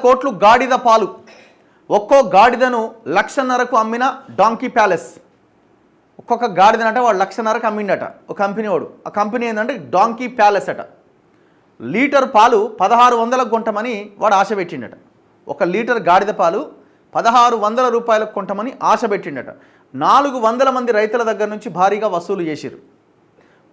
కోట్లు గాడిద పాలు. ఒక్కో గాడిదను 1,50,000కు అమ్మిన డాంకీ ప్యాలెస్. ఒక్కొక్క గాడిదనట వాడు 1,50,000కు అమ్మిండట ఒక కంపెనీ వాడు. ఆ కంపెనీ ఏంటంటే డాంకీ ప్యాలెస్ అట. లీటర్ పాలు 1,600కు కొంటామని వాడు ఆశ పెట్టిండట. ఒక లీటర్ గాడిద పాలు 1,600 రూపాయలకు కొంటామని ఆశ పెట్టిండట. 400 మంది రైతుల దగ్గర నుంచి భారీగా వసూలు చేసిరు.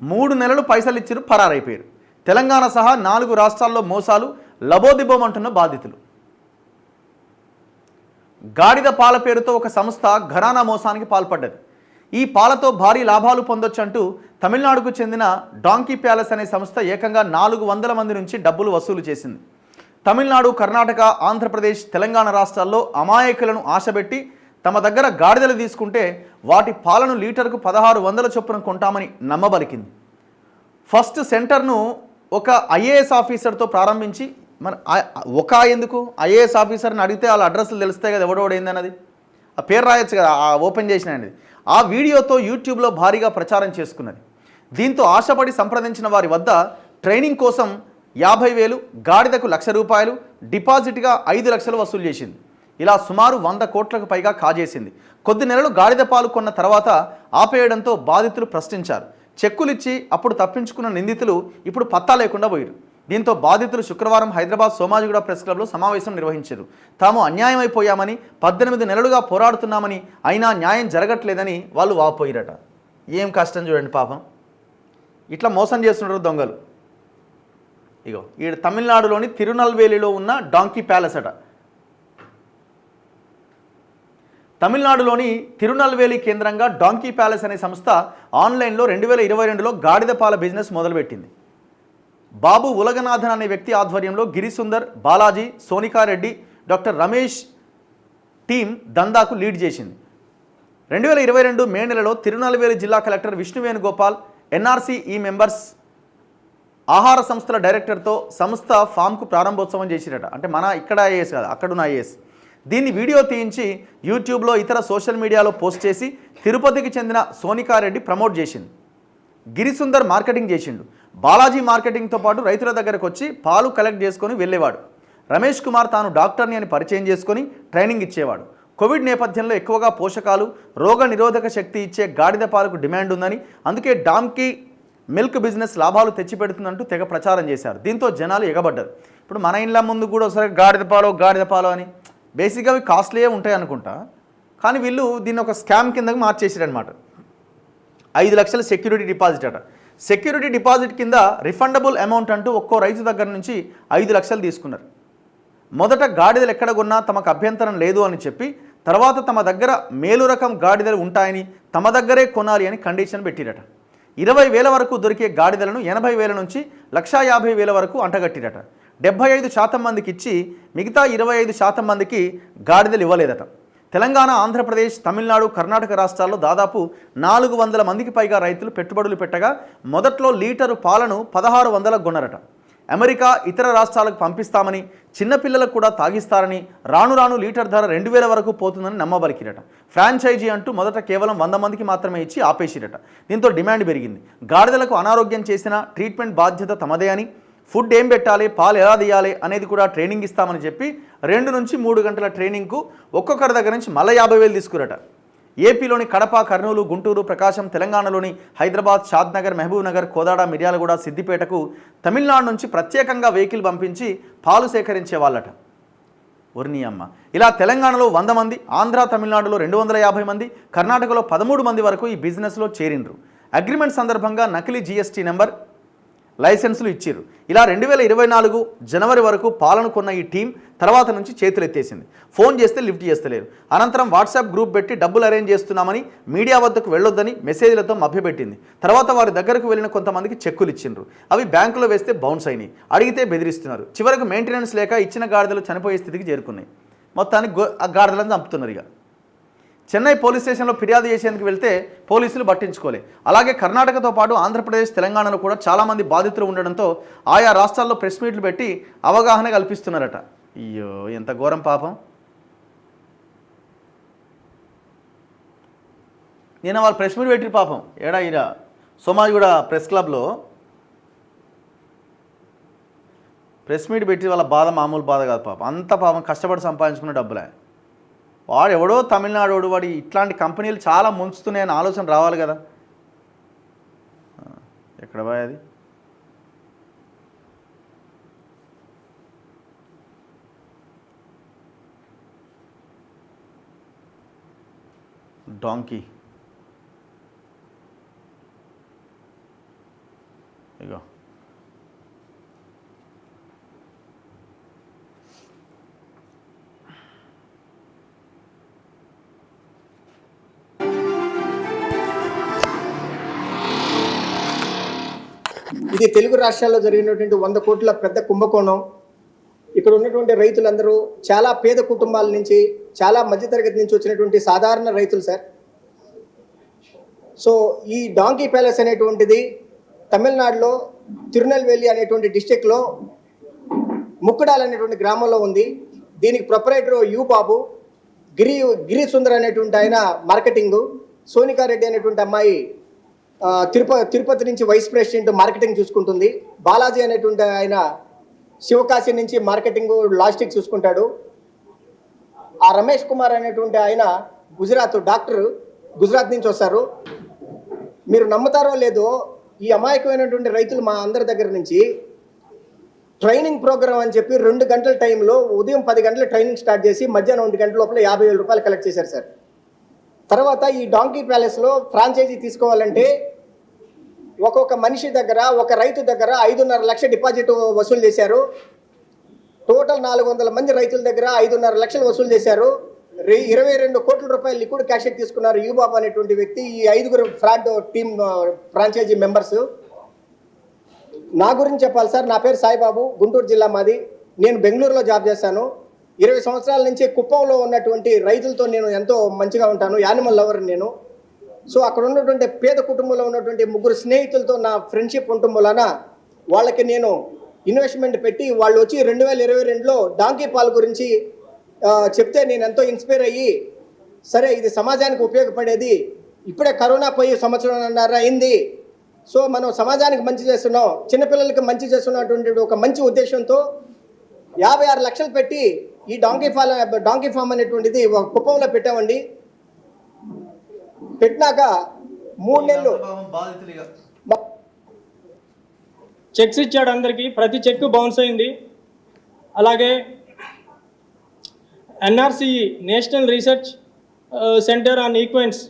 3 నెలలు పైసలు ఇచ్చిరు, పరారైపోయారు. తెలంగాణ సహా 4 రాష్ట్రాల్లో మోసాలు లబోదిబోమంటున్న బాధితులు. గాడిద పాల పేరుతో ఒక సంస్థ ఘరానా మోసానికి పాల్పడ్డది. ఈ పాలతో భారీ లాభాలు పొందొచ్చంటూ తమిళనాడుకు చెందిన డాంకీ ప్యాలెస్ అనే సంస్థ ఏకంగా 400 మంది నుంచి డబ్బులు వసూలు చేసింది. తమిళనాడు, కర్ణాటక, ఆంధ్రప్రదేశ్, తెలంగాణ రాష్ట్రాల్లో అమాయకులను ఆశపెట్టి తమ దగ్గర గాడిదలు తీసుకుంటే వాటి పాలను లీటర్కు 1,600 చొప్పున కొంటామని నమ్మబలికింది. ఫస్ట్ సెంటర్ను ఒక ఐఏఎస్ ఆఫీసర్తో ప్రారంభించి, మన ఎందుకు ఐఏఎస్ ఆఫీసర్ని అడిగితే వాళ్ళ అడ్రస్లు తెలుస్తాయి కదా, ఎవడోడు ఏందన్నది, ఆ పేరు రాయొచ్చు కదా, ఓపెన్ చేసినది. ఆ వీడియోతో యూట్యూబ్లో భారీగా ప్రచారం చేసుకున్నది. దీంతో ఆశపడి సంప్రదించిన వారి వద్ద ట్రైనింగ్ కోసం 50,000, గాడిదకు 1,00,000 రూపాయలు, డిపాజిట్గా 5 లక్షలు వసూలు చేసింది. ఇలా సుమారు 100 కోట్లకు పైగా కాజేసింది. కొద్ది నెలలు గాడిద పాలు కొన్న తర్వాత ఆపేయడంతో బాధితులు ప్రశ్నించారు. చెక్కులిచ్చి అప్పుడు తప్పించుకున్న నిందితులు ఇప్పుడు పత్తా లేకుండా పోయారు. దీంతో బాధితులు శుక్రవారం హైదరాబాద్ సోమాజిగూడ ప్రెస్ క్లబ్లో సమావేశం నిర్వహించారు. తాము అన్యాయమైపోయామని, 18 నెలలుగా పోరాడుతున్నామని, అయినా న్యాయం జరగట్లేదని వాళ్ళు వాపోయారట. ఏం కష్టం చూడండి పాపం, ఇట్లా మోసం చేస్తున్నారు దొంగలు. ఇగో ఈ తమిళనాడులోని తిరునల్వేలిలో ఉన్న డాంకీ ప్యాలెస్ అట. తమిళనాడులోని తిరునల్వేలి కేంద్రంగా డాంకీ ప్యాలెస్ అనే సంస్థ ఆన్లైన్లో 2022లో గాడిద పాల బిజినెస్ మొదలుపెట్టింది. బాబు ఉలగనాథన్ అనే వ్యక్తి ఆధ్వర్యంలో గిరిసుందర్, బాలాజీ, సోనికారెడ్డి, డాక్టర్ రమేష్ టీం దందాకు లీడ్ చేసింది. 2022 మే నెలలో తిరునల్వేలి జిల్లా కలెక్టర్ విష్ణువేణుగోపాల్, ఎన్ఆర్సీఈ మెంబర్స్, ఆహార సంస్థల డైరెక్టర్తో సంస్థ ఫామ్కు ప్రారంభోత్సవం చేసిరట. అంటే మన ఇక్కడ ఐఏఎస్ కాదు, అక్కడున్న ఐఏఎస్. దీన్ని వీడియో తీయించి యూట్యూబ్లో, ఇతర సోషల్ మీడియాలో పోస్ట్ చేసి తిరుపతికి చెందిన సోనికారెడ్డి ప్రమోట్ చేసింది. గిరిసుందర్ మార్కెటింగ్ చేసిండు. బాలాజీ మార్కెటింగ్తో పాటు రైతుల దగ్గరకు వచ్చి పాలు కలెక్ట్ చేసుకొని వెళ్ళేవాడు. రమేష్ కుమార్ తాను డాక్టర్ని అని పరిచయం చేసుకొని ట్రైనింగ్ ఇచ్చేవాడు. కోవిడ్ నేపథ్యంలో ఎక్కువగా పోషకాలు, రోగ నిరోధక శక్తి ఇచ్చే గాడిద పాలకు డిమాండ్ ఉందని, అందుకే డాంకీ మిల్క్ బిజినెస్ లాభాలు తెచ్చిపెడుతుందంటూ తెగ ప్రచారం చేశారు. దీంతో జనాలు ఎగబడ్డారు. ఇప్పుడు మన ఇండ్ల ముందు కూడా ఒకసారి గాడిద పాలు అని, బేసిక్గా అవి కాస్ట్లీయే ఉంటాయి అనుకుంటా, కానీ వీళ్ళు దీన్ని ఒక స్కామ్ కిందకి మార్చేసారనమాట. 5 లక్షల సెక్యూరిటీ డిపాజిట్ అట. సెక్యూరిటీ డిపాజిట్ కింద రిఫండబుల్ అమౌంట్ అంటూ ఒక్కో రైతు దగ్గర నుంచి 5 లక్షలు తీసుకున్నారు. మొదట గాడిదలు ఎక్కడ కొన్నా తమకు అభ్యంతరం లేదు అని చెప్పి, తర్వాత తమ దగ్గర మేలు రకం గాడిదలు ఉంటాయని, తమ దగ్గరే కొనాలి అని కండిషన్ పెట్టిరట. 20,000 వరకు దొరికే గాడిదలను 80,000 నుంచి 1,50,000 వరకు అంటగట్టిరట. 75% మందికి ఇచ్చి మిగతా 25% మందికి గాడిదలు ఇవ్వలేదట. తెలంగాణ, ఆంధ్రప్రదేశ్, తమిళనాడు, కర్ణాటక రాష్ట్రాల్లో దాదాపు 400 మందికి పైగా రైతులు పెట్టుబడులు పెట్టగా మొదట్లో లీటరు పాలను 1,600కు కొన్నారట. అమెరికా, ఇతర రాష్ట్రాలకు పంపిస్తామని, చిన్నపిల్లలకు కూడా తాగిస్తారని, రాను రాను లీటర్ ధర 2,000 వరకు పోతుందని నమ్మబలికిరట. ఫ్రాంచైజీ అంటూ మొదట కేవలం 100 మందికి మాత్రమే ఇచ్చి ఆపేసిరట. దీంతో డిమాండ్ పెరిగింది. గాడిదలకు అనారోగ్యం చేసిన ట్రీట్మెంట్ బాధ్యత తమదే అని, ఫుడ్ ఏం పెట్టాలి, పాలు ఎలా తీయాలి అనేది కూడా ట్రైనింగ్ ఇస్తామని చెప్పి 2 నుంచి 3 గంటల ట్రైనింగ్కు ఒక్కొక్కరి దగ్గర నుంచి మళ్ళీ 50,000 తీసుకురట. ఏపీలోని కడప, కర్నూలు, గుంటూరు, ప్రకాశం, తెలంగాణలోని హైదరాబాద్, షాద్నగర్, మహబూబ్ నగర్, కోదాడ, మిర్యాలగూడ, సిద్దిపేటకు తమిళనాడు నుంచి ప్రత్యేకంగా వెహికల్ పంపించి పాలు సేకరించే వాళ్ళట. ఒర్ని అమ్మ. ఇలా తెలంగాణలో 100 మంది, ఆంధ్ర, తమిళనాడులో 250 మంది, కర్ణాటకలో 13 మంది వరకు ఈ బిజినెస్లో చేరిండ్రు. అగ్రిమెంట్ సందర్భంగా నకిలీ జీఎస్టీ నెంబర్, లైసెన్సులు ఇచ్చిర్రు. ఇలా 2024 జనవరి వరకు పాలన కొన్న ఈ టీం తర్వాత నుంచి చేతులెత్తేసింది. ఫోన్ చేస్తే లిఫ్ట్ చేస్తలేరు. అనంతరం వాట్సాప్ గ్రూప్ పెట్టి డబ్బులు అరేంజ్ చేస్తున్నామని, మీడియా వద్దకు వెళ్ళొద్దని మెసేజ్లతో మభ్యపెట్టింది. తర్వాత వారి దగ్గరకు వెళ్ళిన కొంతమందికి చెక్కులు ఇచ్చిండ్రు. అవి బ్యాంకులో వేస్తే బౌన్స్ అయినాయి. అడిగితే బెదిరిస్తున్నారు. చివరకు మెయింటెనెన్స్ లేక ఇచ్చిన గాడిదలు చనిపోయే స్థితికి చేరుకున్నాయి. మొత్తానికి ఆ గాడిదలను చంపుతున్నారు. ఇక చెన్నై పోలీస్ స్టేషన్లో ఫిర్యాదు చేసేందుకు వెళ్తే పోలీసులు పట్టించుకోలే. అలాగే కర్ణాటకతో పాటు ఆంధ్రప్రదేశ్, తెలంగాణలో కూడా చాలామంది బాధితులు ఉండడంతో ఆయా రాష్ట్రాల్లో ప్రెస్ మీట్లు పెట్టి అవగాహన కల్పిస్తున్నారట. అయ్యో ఎంత ఘోరం పాపం. నేను వాళ్ళు ప్రెస్ మీట్ పెట్టి పాపం ఏడా సోమాజిగూడ ప్రెస్ క్లబ్లో ప్రెస్ మీట్ పెట్టి వాళ్ళ బాధ మామూలు బాధ కాదు పాపం, అంత పాపం కష్టపడి సంపాదించుకున్న డబ్బులే. వాడు ఎవడో తమిళనాడు వాడు ఇట్లాంటి కంపెనీలు చాలా ముంచుతున్నాయని ఆలోచన రావాలి కదా. ఎక్కడ పోయేది డాంకీ. ఇగో ఇది తెలుగు రాష్ట్రాల్లో జరిగినటువంటి 100 కోట్ల పెద్ద కుంభకోణం. ఇక్కడ ఉన్నటువంటి రైతులందరూ చాలా పేద కుటుంబాల నుంచి, చాలా మధ్యతరగతి నుంచి వచ్చినటువంటి సాధారణ రైతులు సార్. సో ఈ డాంకీ ప్యాలెస్ అనేటువంటిది తమిళనాడులో తిరునెల్వేలి అనేటువంటి డిస్టిక్లో ముక్కడాల్ అనేటువంటి గ్రామంలో ఉంది. దీనికి ప్రొపరేటర్ యు బాబు, గిరి సుందర్ అనేటువంటి ఆయన మార్కెటింగు, సోనికారెడ్డి అనేటువంటి అమ్మాయి తిరుపతి నుంచి వైస్ ప్రెసిడెంట్ మార్కెటింగ్ చూసుకుంటుంది, బాలాజీ అనేటువంటి ఆయన శివకాశి నుంచి మార్కెటింగ్ లాజిస్టిక్స్ చూసుకుంటాడు, ఆ రమేష్ కుమార్ అనేటువంటి ఆయన డాక్టర్ గుజరాత్ నుంచి వస్తారు. మీరు నమ్ముతారో లేదో, ఈ అమాయకమైనటువంటి రైతులు మా అందరి దగ్గర నుంచి ట్రైనింగ్ ప్రోగ్రామ్ అని చెప్పి 2 గంటల టైంలో ఉదయం 10 గంటల ట్రైనింగ్ స్టార్ట్ చేసి మధ్యాహ్నం 1 గంటల లోపల 50,000 రూపాయలు కలెక్ట్ చేశారు సార్. తర్వాత ఈ డాంకీ ప్యాలెస్లో ఫ్రాంచైజీ తీసుకోవాలంటే ఒక్కొక్క మనిషి దగ్గర, ఒక రైతు దగ్గర 5.5 లక్షల డిపాజిట్ వసూలు చేశారు. టోటల్ 400 మంది రైతుల దగ్గర 5.5 లక్షలు వసూలు చేశారు. 22 కోట్ల రూపాయలు లిక్విడ్ క్యాష్ తీసుకున్నారు యూబాబు అనేటువంటి వ్యక్తి, ఈ 5 ఫ్రాడ్ టీమ్ ఫ్రాంచైజీ మెంబర్స్. నా గురించి చెప్పాలి సార్, నా పేరు సాయిబాబు, గుంటూరు జిల్లా మాది. నేను బెంగళూరులో జాబ్ చేశాను. 20 సంవత్సరాల నుంచి కుప్పంలో ఉన్నటువంటి రైతులతో నేను ఎంతో మంచిగా ఉంటాను, యానిమల్ లవర్ నేను. సో అక్కడ ఉన్నటువంటి పేద కుటుంబంలో ఉన్నటువంటి 3 స్నేహితులతో నా ఫ్రెండ్షిప్ ఉండటం వలన వాళ్ళకి నేను ఇన్వెస్ట్మెంట్ పెట్టి వాళ్ళు వచ్చి 2022లో డాంకీ పాల్ గురించి చెప్తే నేను ఎంతో ఇన్స్పైర్ అయ్యి, సరే ఇది సమాజానికి ఉపయోగపడేది, ఇప్పుడే కరోనా పోయి సంవత్సరంన్నర అయింది, సో మనం సమాజానికి మంచి చేస్తున్నాం, చిన్నపిల్లలకి మంచి చేస్తున్నటువంటి ఒక మంచి ఉద్దేశంతో 56 లక్షలు పెట్టి ఈ డాంకీ ఫామ్ అనేటువంటిది ఒక కుప్పంలో పెట్టామండి. పెట్టినాక 3 నెలలు చెక్స్ ఇచ్చాడు అందరికీ, ప్రతి చెక్ బౌన్స్ అయింది. అలాగే NRCE national research centre on equines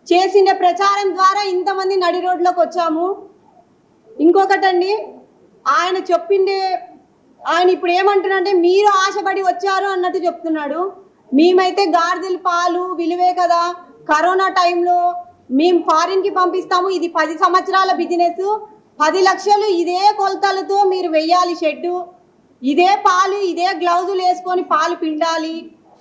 చేసిన ప్రచారం ద్వారా ఇంతమంది నడి రోడ్లోకి వచ్చాము. ఇంకొకటండి, ఆయన చెప్పిండే, ఆయన ఇప్పుడు ఏమంటున్నాడంటే మీరు ఆశపడి వచ్చారు అన్నట్టు చెప్తున్నాడు. మేమైతే గాడిదల పాలు విలువే కదా, కరోనా టైంలో మేము ఫారిన్కి పంపిస్తాము, ఇది 10 సంవత్సరాల బిజినెస్, 10 లక్షలు ఇదే కొలతలతో మీరు వెయ్యాలి షెడ్డు, ఇదే పాలు ఇదే గ్లౌజులు వేసుకొని పాలు పిండాలి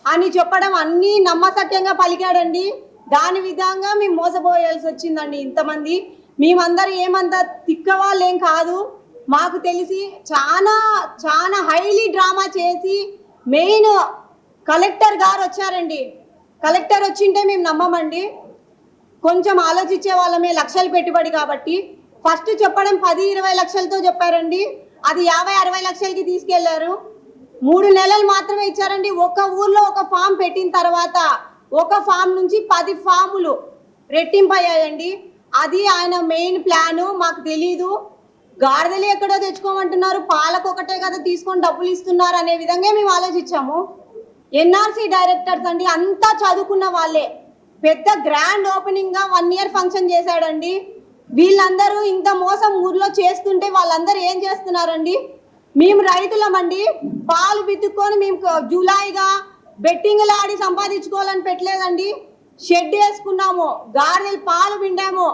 అని చెప్పడం అన్నీ నమ్మసక్యంగా పలికాడండి. దాని విధంగా మేము మోసపోయాల్సి వచ్చిందండి. ఇంతమంది మేమందరూ ఏమంతా తిక్కవాళ్ళేం కాదు, మాకు తెలిసి చాలా చాలా హైలీ డ్రామా చేసి మెయిన్ కలెక్టర్ గారు వచ్చారండి. కలెక్టర్ వచ్చింటే మేము నమ్మమండి, కొంచెం ఆలోచించే వాళ్ళమే, లక్షలు పెట్టుబడి కాబట్టి. ఫస్ట్ చెప్పడం 10-20 లక్షలతో చెప్పారండి, అది 50-60 లక్షలకి తీసుకెళ్లారు. 3 నెలలు మాత్రమే ఇచ్చారండి. ఒక ఊర్లో ఒక ఫామ్ పెట్టిన తర్వాత ఒక ఫామ్ నుంచి 10 ఫాములు రెట్టింపయ్యాయండి. అది ఆయన మెయిన్ ప్లాను, మాకు తెలీదు. గాడిదలు ఎక్కడో తెచ్చుకోమంటున్నారు, పాలకు ఒకటే కదా తీసుకొని డబ్బులు ఇస్తున్నారు అనే విధంగా మేము ఆలోచించాము. NRC డైరెక్టర్స్ అండి, అంతా చదువుకున్న వాళ్ళే. పెద్ద గ్రాండ్ ఓపెనింగ్ గా 1 ఇయర్ ఫంక్షన్ చేశాడండి. వీళ్ళందరూ ఇంత మోసం ఊర్లో చేస్తుంటే వాళ్ళందరూ ఏం చేస్తున్నారండి? మేము రైతులమండి, పాలు బిత్తుకొని మేము జూలైగా బెట్టింగ్లు ఆడి సంపాదించుకోవాలని పెట్టలేదండి. షెడ్ వేసుకున్నాము, గాడిదలు పాలు పిండాము,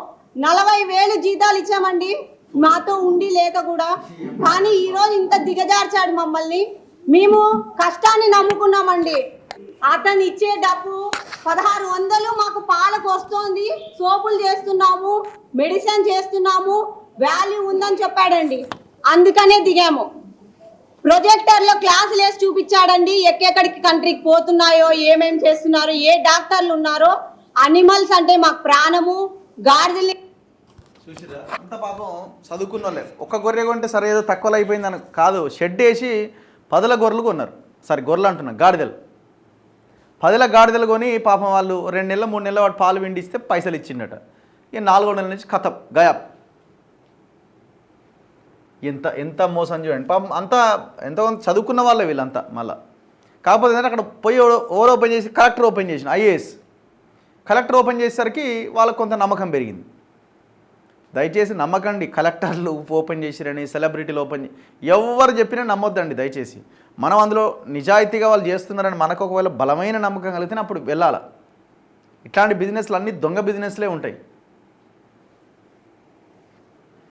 40,000 జీతాలు ఇచ్చామండి మాతో ఉండి లేక కూడా. కానీ ఈరోజు ఇంత దిగజార్చాడు మమ్మల్ని. మేము కష్టాన్ని నమ్ముకున్నామండి. అతను ఇచ్చే డబ్బు 1600 మాకు పాలకు వస్తుంది, సోపులు చేస్తున్నాము, మెడిసిన్ చేస్తున్నాము, వాల్యూ ఉందని చెప్పాడండి. అందుకనే దిగాము. ప్రొజెక్టర్లో క్లాసులు వేసి చూపించాడండి, ఎక్కడికి కంట్రీకి పోతున్నాయో, ఏమేం చేస్తున్నారో, ఏ డాక్టర్లు ఉన్నారో. అనిమల్స్ అంటే మాకు ప్రాణము. గాడిదలు చూసిరా అంత పాపం చదువుకున్న వాళ్ళే ఒక్క గొర్రె కొంటే సరే ఏదో తక్కువలో అయిపోయిందని కాదు, షెడ్ వేసి 10 గొర్రెలు కొన్నారు. సరే గొర్రెలు అంటున్నా, గాడిదలు 10 గాడిదలు కొని పాపం వాళ్ళు 2 నెలలు 3 నెలలు వాడు పాలు విండిస్తే పైసలు ఇచ్చిండట. ఇక 4వ నెల నుంచి కథం గయాబ్. ఎంత మోసం చూడండి పాపం. అంతా ఎంతోమంది చదువుకున్న వాళ్ళే వీళ్ళంతా. మళ్ళీ కాకపోతే ఏంటంటే అక్కడ పోయి ఓవర్ ఓపెన్ చేసి కలెక్టర్ ఓపెన్ చేసిన ఐఏఎస్ కలెక్టర్ ఓపెన్ చేసేసరికి వాళ్ళకు కొంత నమ్మకం పెరిగింది. దయచేసి నమ్మకండి, కలెక్టర్లు ఓపెన్ చేసిరని, సెలబ్రిటీలు ఎవరు చెప్పినా నమ్మొద్దండి దయచేసి. మనం అందులో నిజాయితీగా వాళ్ళు చేస్తున్నారని మనకు ఒకవేళ బలమైన నమ్మకం కలిగితే అప్పుడు వెళ్ళాలి. ఇట్లాంటి బిజినెస్లు అన్నీ దొంగ బిజినెస్లే ఉంటాయి.